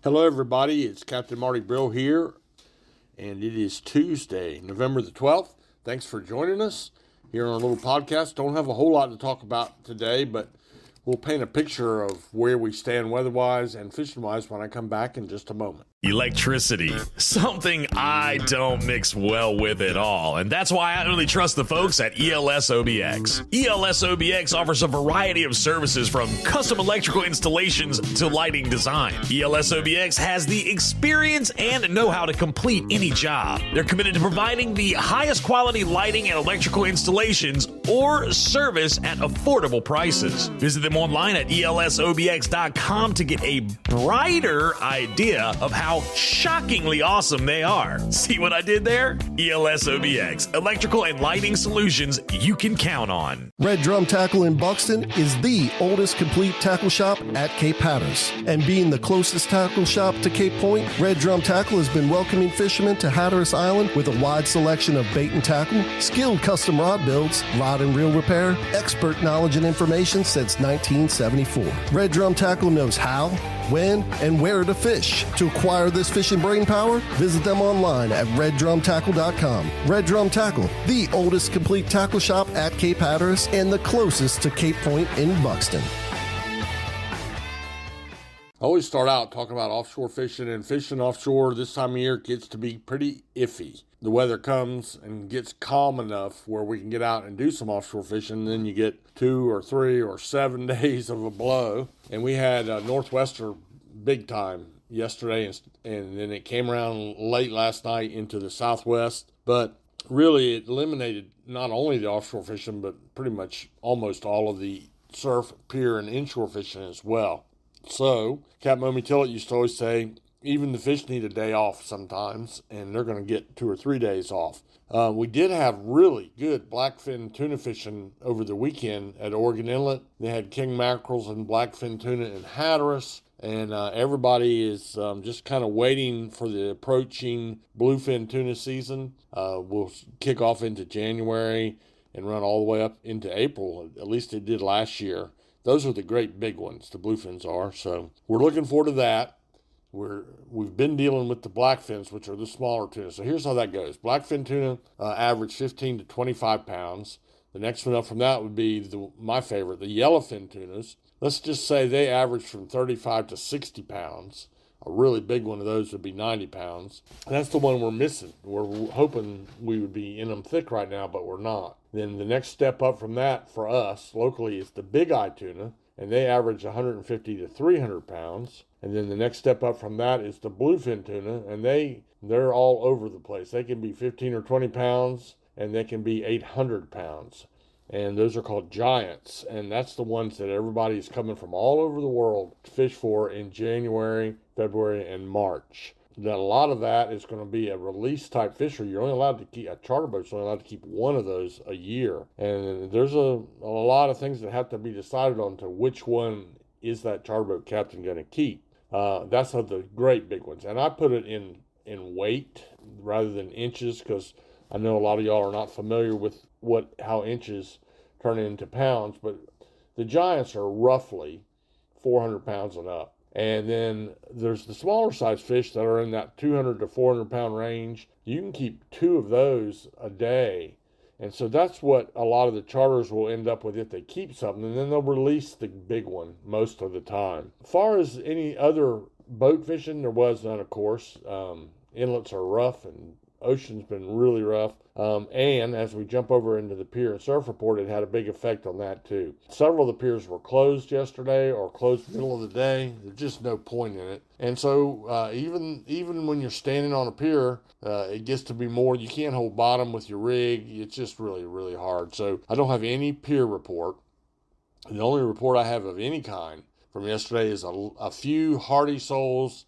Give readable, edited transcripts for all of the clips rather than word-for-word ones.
Hello, everybody. It's Captain Marty Brill here, and it is Tuesday, November the 12th. Thanks for joining us here on our little podcast. Don't have a whole lot to talk about today, but we'll paint a picture of where we stand weather-wise and fishing-wise when I come back in just a moment. Electricity, something I don't mix well with at all, and that's why I only trust the folks at ELS OBX. ELS OBX offers a variety of services from custom electrical installations to lighting design. ELS OBX has the experience and know-how to complete any job. They're committed to providing the highest quality lighting and electrical installations or service at affordable prices. Visit them online at elsobx.com to get a brighter idea of how shockingly awesome they are. See what I did there? ELS OBX, electrical and lighting solutions you can count on. Red Drum Tackle in Buxton is the oldest complete tackle shop at Cape Hatteras. And being the closest tackle shop to Cape Point, Red Drum Tackle has been welcoming fishermen to Hatteras Island with a wide selection of bait and tackle, skilled custom rod builds, rod and reel repair, expert knowledge and information since 1974. Red Drum Tackle knows how, when, and where to fish. To acquire this fishing brain power, visit them online at reddrumtackle.com. Red Drum Tackle, the oldest complete tackle shop at Cape Hatteras and the closest to Cape Point in Buxton. I always start out talking about offshore fishing, and fishing offshore this time of year gets to be pretty iffy. The weather comes and gets calm enough where we can get out and do some offshore fishing, and then you get 2 or 3 or 7 days of a blow. And we had a northwester big time yesterday, and then it came around late last night into the southwest. But really, it eliminated not only the offshore fishing, but pretty much almost all of the surf, pier, and inshore fishing as well. So, Captain Mommy Tillett used to always say, even the fish need a day off sometimes, and they're going to get 2 or 3 days off. We did have really good blackfin tuna fishing over the weekend at Oregon Inlet. They had king mackerels and blackfin tuna in Hatteras, and everybody is just kind of waiting for the approaching bluefin tuna season. We'll kick off into January and run all the way up into April. At least it did last year. Those are the great big ones, the bluefins are. So we're looking forward to that. We've been dealing with the blackfins, which are the smaller tuna. So here's how that goes. Blackfin tuna average 15 to 25 pounds. The next one up from that would be my favorite, the yellowfin tunas. Let's just say they average from 35 to 60 pounds. A really big one of those would be 90 pounds. And that's the one we're missing. We're hoping we would be in them thick right now, but we're not. Then the next step up from that for us locally is the big eye tuna, and they average 150 to 300 pounds. And then the next step up from that is the bluefin tuna, and they're all over the place. They can be 15 or 20 pounds, and they can be 800 pounds. And those are called giants, and that's the ones that everybody's coming from all over the world to fish for in January, February, and March. That a lot of that is going to be a release type fishery. You're only allowed to keep, a charter boat's only allowed to keep one of those a year. And there's a lot of things that have to be decided on to which one is that charter boat captain going to keep. That's of the great big ones. And I put it in weight rather than inches, because I know a lot of y'all are not familiar with how inches turn into pounds, but the giants are roughly 400 pounds and up. And then there's the smaller size fish that are in that 200 to 400 pound range. You can keep 2 of those a day. And so that's what a lot of the charters will end up with if they keep something, and then they'll release the big one most of the time. As far as any other boat fishing, there was none, of course. Inlets are rough, and ocean's been really rough. And as we jump over into the pier and surf report, it had a big effect on that too. Several of the piers were closed yesterday or closed middle of the day. There's just no point in it. And so even when you're standing on a pier, it gets to be more, you can't hold bottom with your rig. It's just really, really hard. So I don't have any pier report. The only report I have of any kind from yesterday is a few hardy souls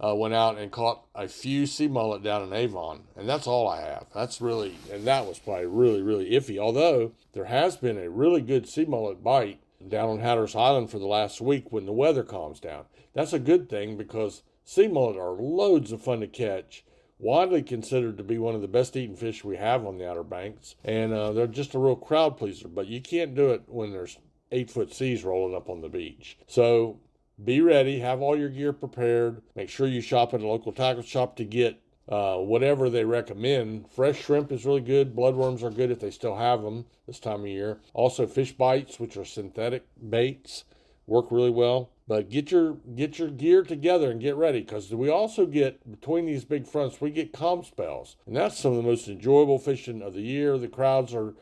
went out and caught a few sea mullet down in Avon, and that's all I have. And that was probably really, really iffy, although there has been a really good sea mullet bite down on Hatteras Island for the last week when the weather calms down. That's a good thing, because sea mullet are loads of fun to catch, widely considered to be one of the best eating fish we have on the Outer Banks, and they're just a real crowd pleaser, but you can't do it when there's 8-foot seas rolling up on the beach. So be ready, have all your gear prepared. Make sure you shop at a local tackle shop to get whatever they recommend. Fresh shrimp is really good. Bloodworms are good if they still have them this time of year. Also, fish bites, which are synthetic baits, work really well. But get your gear together and get ready, because we also get, between these big fronts, we get calm spells. And that's some of the most enjoyable fishing of the year. The crowds are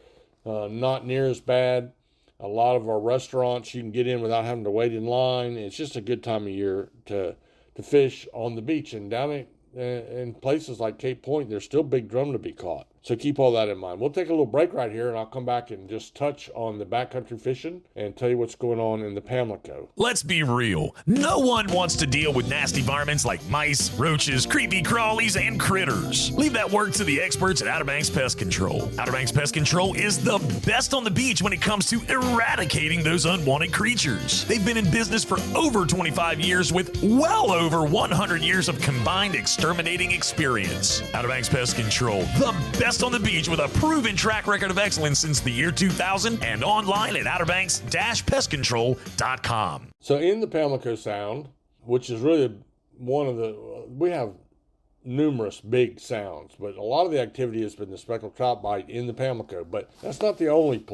not near as bad. A lot of our restaurants you can get in without having to wait in line. It's just a good time of year to fish on the beach. And down in places like Cape Point, there's still big drum to be caught. So keep all that in mind. We'll take a little break right here, and I'll come back and just touch on the backcountry fishing and tell you what's going on in the Pamlico. Let's be real. No one wants to deal with nasty varmints like mice, roaches, creepy crawlies, and critters. Leave that work to the experts at Outer Banks Pest Control. Outer Banks Pest Control is the best on the beach when it comes to eradicating those unwanted creatures. They've been in business for over 25 years with well over 100 years of combined exterminating experience. Outer Banks Pest Control, the best on the beach with a proven track record of excellence since the year 2000, and online at outerbanks-pestcontrol.com. So in the Pamlico Sound, which is really one of the, we have numerous big sounds, but a lot of the activity has been the speckled trout bite in the Pamlico. But that's not the only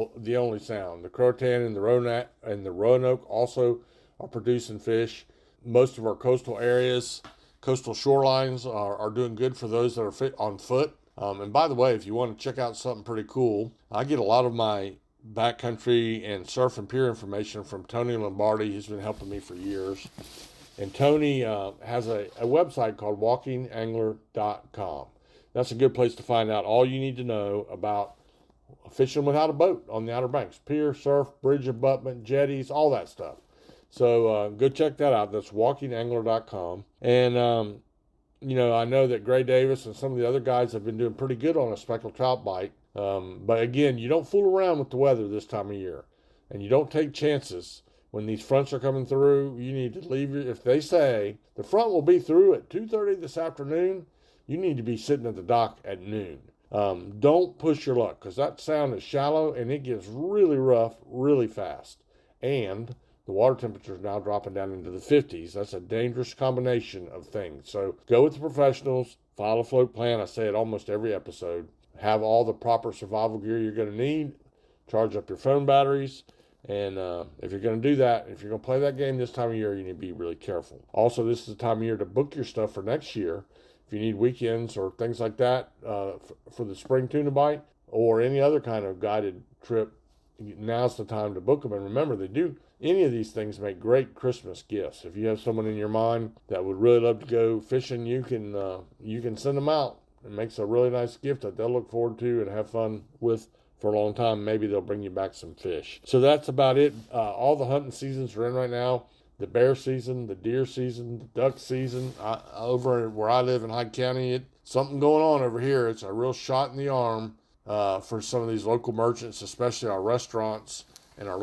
sound. The Croatan and the Roanoke also are producing fish. Most of our coastal areas, coastal shorelines are doing good for those that are on foot. And by the way, if you want to check out something pretty cool, I get a lot of my backcountry and surf and pier information from Tony Lombardi. He's been helping me for years. And Tony has a website called walkingangler.com. That's a good place to find out all you need to know about fishing without a boat on the Outer Banks. Pier, surf, bridge abutment, jetties, all that stuff. So go check that out. That's walkingangler.com. And I know that Gray Davis and some of the other guys have been doing pretty good on a speckled trout bite. But again, you don't fool around with the weather this time of year. And you don't take chances. When these fronts are coming through, you need to leave if they say the front will be through at 2:30 this afternoon, you need to be sitting at the dock at noon. Don't push your luck, because that sound is shallow and it gets really rough really fast. And the water temperature is now dropping down into the 50s. That's a dangerous combination of things. So go with the professionals, file a float plan. I say it almost every episode. Have all the proper survival gear you're going to need. Charge up your phone batteries. And if you're going to do that, if you're going to play that game this time of year, you need to be really careful. Also, this is the time of year to book your stuff for next year. If you need weekends or things like that for the spring tuna bite or any other kind of guided trip, now's the time to book them. And remember, any of these things make great Christmas gifts. If you have someone in your mind that would really love to go fishing, you can send them out. It makes a really nice gift that they'll look forward to and have fun with for a long time. Maybe they'll bring you back some fish. So that's about it. All the hunting seasons are in right now. The bear season, the deer season, the duck season. Over where I live in Hyde County, it's something going on over here. It's a real shot in the arm for some of these local merchants, especially our restaurants and our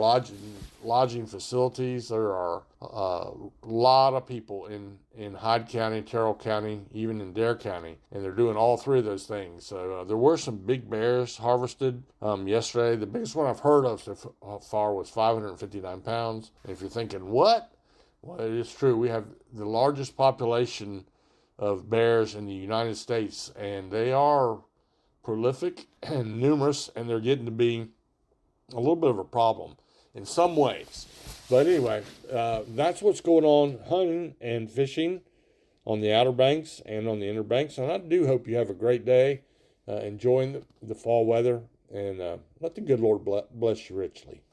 lodging facilities. There are a lot of people in Hyde County, Terrell County, even in Dare County, and they're doing all three of those things. So there were some big bears harvested yesterday. The biggest one I've heard of so far was 559 pounds. And if you're thinking, what? Well, it is true. We have the largest population of bears in the United States, and they are prolific and numerous, and they're getting to be a little bit of a problem in some ways. But anyway, that's what's going on hunting and fishing on the Outer Banks and on the Inner Banks. And I do hope you have a great day enjoying the fall weather, and let the good Lord bless you richly.